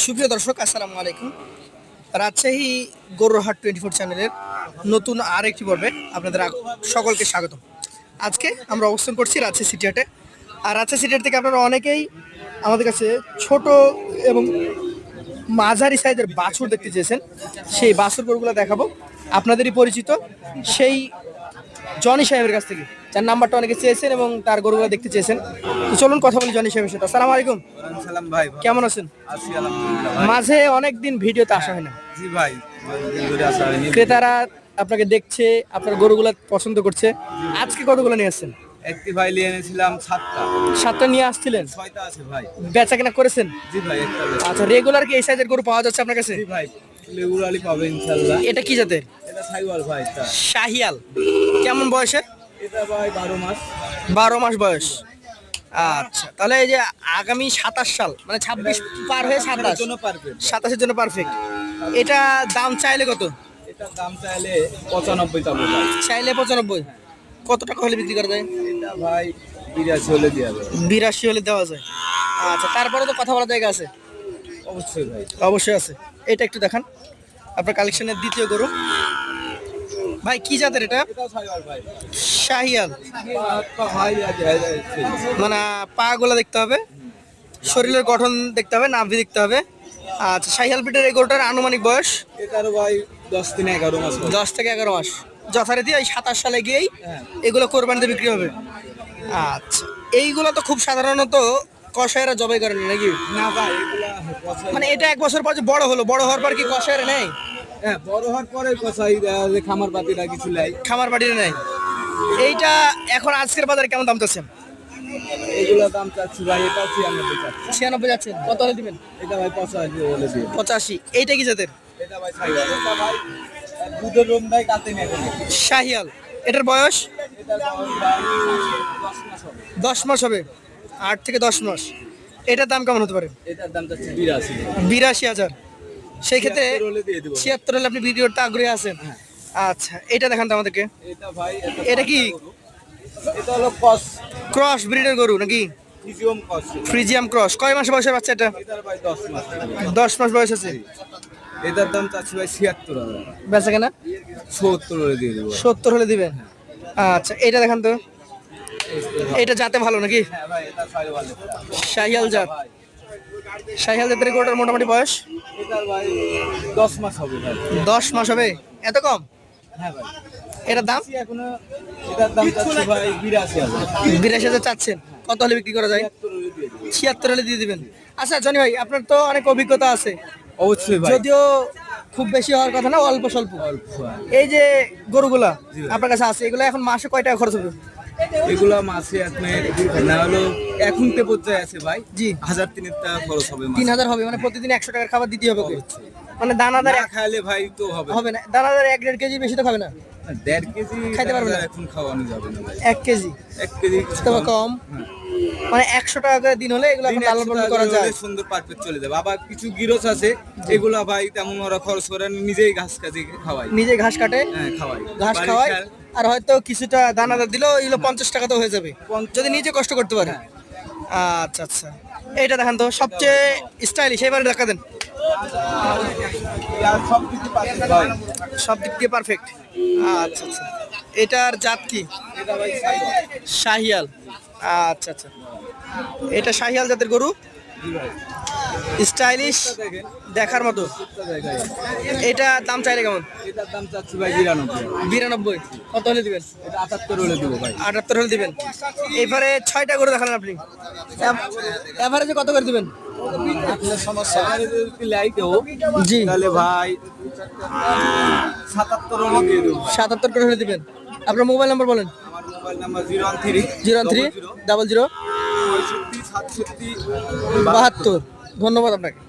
সুপ্রিয় দর্শক, আসসালামু আলাইকুম। রাজশাহী গরুরহাট 24 চ্যানেলের নতুন আরেকটি পর্বে আপনাদের সকলকে স্বাগতম। আজকে আমরা অবস্থান করছি রাজশাহী সিটি হাটে। আর রাজশাহী সিটি হাট থেকে আপনারা অনেকেই আমাদের কাছে ছোট এবং মাঝারি সাইজের বাছুর দেখতে চেয়েছেন। সেই বাছুর গরুগুলো দেখাবো আপনাদেরই পরিচিত সেই জনি সাহেবের কাছ থেকে, যার নাম্বারটা অনেকে চেয়েছেন এবং তার গরুগুলো দেখতে চেয়েছেন। তো চলুন কথা বলি জনি সাহেবের সাথে। আসসালামু আলাইকুম। সালাম ভাই, কেমন আছেন? আছি আলহামদুলিল্লাহ। মাঝে অনেকদিন ভিডিওতে আসা হয় না। জি ভাই, অনেকদিন ধরে আসা হয়নি। ক্রেতারা আপনাকে দেখছে, আপনার গরুগুলো পছন্দ করছে। আজকে কতগুলো নিয়ে আসছেন? একটি ভাই নিয়ে এনেছিলাম 7টা। 7টা নিয়ে আসছিলেন? 6টা আছে ভাই। বেচা কেনা করেছেন? জি ভাই, একটা আছে। আচ্ছা, রেগুলার কি এই সাইজের গরু পাওয়া যাচ্ছে আপনার কাছে? জি ভাই, লেগুরালি পাবে ইনশাআল্লাহ। এটা কি জাতের? এটা সাইওয়াল ভাই। এটা শাহিয়াল। কেমন বয়সের? এটা ভাই 12 মাস। 12 মাস বয়স। আচ্ছা, তাহলে এই যে আগামী 27 সাল মানে 26 পার হয়ে 27 জন্য পারফেক্ট। 27-এর জন্য পারফেক্ট। এটা দাম চাইলে কত? এটার দাম চাইলে 95 টাকা ভাই। চাইলে 95। কত টাকা হলে বিক্রি করা যায়? এটা ভাই 82 হলে দেওয়া যাবে। 82 হলে দেওয়া যায়। আচ্ছা, তারপরে তো কথা বলার জায়গা আছে। অবশ্যই ভাই। অবশ্যই আছে। এটা একটু দেখান, আপনার কালেকশনের দ্বিতীয় গরু। ভাই কি জাতের এটা? এটা সাইওয়াল ভাই। শাহিয়াল। ভাই আছে। মানে পা গুলা দেখতে হবে, শরীরের গঠন দেখতে হবে, নাভি দেখতে হবে। আচ্ছা, শাহিয়াল পিটের এই গরুটার আনুমানিক বয়স? এটারও ভাই 10 থেকে 11 মাস। 10 থেকে 11 মাস। যথারীতি এই 27 সালে গিয়েই হ্যাঁ। এগুলো কোরবানিতে বিক্রি হবে। আচ্ছা, এইগুলো তো খুব সাধারণত কষায়েরা জবাই করেন নাকি? না ভাই, এগুলা পছন্দ। মানে এটা 1 বছর পর যে বড় হলো, বড় হওয়ার পর কি কষায়েরা নেই? হ্যাঁ, বড় হওয়ার পরে কসাই যে খামার পাতিটা কিছু লাই। খামার বাড়িতে নেই। এইটা এখন আজকের বাজারে কেমন দাম চাচ্ছেন? এগুলা দাম চাচ্ছি ভাই, এটা 96 চাচ্ছি। 96 যাচ্ছেন, কত হলে দিবেন? এটা ভাই 85 হলে দিয়ে। 85। এইটা কি জাতের? এটা ভাই সাইওয়াল। এটা ভাই দুধের রুম ভাই কাটে নেই এখন। শাহিয়াল। এটার বয়স এটা ভাই 10 মাস হবে। 10 মাস হবে। 8 থেকে 10 মাস। এটার দাম কেমন হতে পারে? এটার দাম চাচ্ছি 82। 82,000। সেই ক্ষেত্রে 76 হলে দিয়ে দেব। 76 হলে আপনি ভিডিওটা আগ্রহী আছেন। আচ্ছা, এটা দেখান তো আমাদেরকে। এটা ভাই এটা কি? এটা হলো কস ক্রস ব্রিডের গরু নাকি? ফিজিয়াম কস। Friesian cross. কয় মাস বয়সের বাচ্চা এটা? এটার ভাই 10 মাস। 10 মাস বয়স আছে। এটার দাম চাচ্ছি ভাই 76,000। বেচা কেনা 70 হলে দিয়ে দেব। 70 হলে দিবেন। আচ্ছা, এটা দেখান তো। এটা জাতে ভালো নাকি? হ্যাঁ ভাই, এটা সাইওয়াল। শাহিয়াল জাত। শাহিয়াল জাতের গরুটার মোটামুটি বয়স এটার ভাই 10 মাস হবে ভাই। 10 মাস হবে। এত কম? হ্যাঁ ভাই। এটার দাম? এখনো এটার দাম চাচ্ছি ভাই 82,000। 82,000 চাচ্ছেন। কত হলে বিক্রি করা যায়? 76 হলে দিয়ে দেব। 76 হলে দিয়ে দিবেন। আচ্ছা জনি ভাই, আপনার তো অনেক অভিজ্ঞতা আছে, অবশ্যই ভাই। যদিও খুব বেশি হওয়ার কথা না, অল্প স্বল্প। অল্প ভাই। এই যে গরুগুলা জি ভাই। আপনার কাছে আছে, এগুলো এখন মাসে কয় টাকা খরচ হবে? এগুলা মাসে আপনার না হলো এখন তে পর্যায়ে আছে ভাই। জি। 1,003 টাকা খরচ হবে মাসে। 3,000 হবে, মানে প্রতিদিন 100 টাকার খাবার দিতে হবে ওকে। মানে দানাদার না খাইলে ভাই তো হবে। হবে না, দানাদার 1-1.5 কেজি বেশি তো খাবে না। 1.5 কেজি খাইতে পারবে না। এখন খাওয়ানো যাবে না ভাই। 1 কেজি 1 কেজি তবে কম। মানে 100 টাকা করে দিন হলে এগুলো এখন লালন পালন করা যায়। সুন্দর পারফেক্ট চলে যাবে। আবার কিছু গিরস আছে, এগুলা ভাই তেমন ওরা খরচ করে না, নিজেই ঘাস কাটি খাওয়াই। নিজে ঘাস কাটে, হ্যাঁ, খাওয়াই। ঘাস বাড়ির খাওয়ায়, চাল। আর হয়তো কিছুটা দানাদার দিলেও এগুলো 50 টাকা তো হয়ে যাবে যদি নিজে কষ্ট করতে পারে। আচ্ছা আচ্ছা, এইটা দেখান তো, সবচেয়ে স্টাইলিশ, এবারে দেখা দেন। আর সব কিছু পারফেক্ট ভাই। সব দিক দিয়ে পারফেক্ট। আচ্ছা আচ্ছা, এটার জাত কি? এটা ভাই সাইওয়াল। শাহিয়াল। আচ্ছা আচ্ছা, এটা শাহিয়াল জাতের গরু, জি ভাই। স্টাইলিশ, দেখেন, দেখার মতো। একটা জায়গায়। এটা দাম চাইলে কেমন? এটার দাম চাচ্ছি ভাই 92। 92। কত হলে দিবেন? এটা 78 হলে দিব ভাই। 78 হলে দিবেন। এবারে 6টা গরু দেখালেন আপনি, এভারেজে কত করে দিবেন? আপনার সমস্যা যদি লাইটেও জি, তাহলে ভাই 77 হলে দিয়ে দেবো। 77 করে হলে দিবেন। আপনার মোবাইল নাম্বার বলেন। আমার মোবাইল নাম্বার 013 013 00 67 67 72। ধন্যবাদ আপনাকে।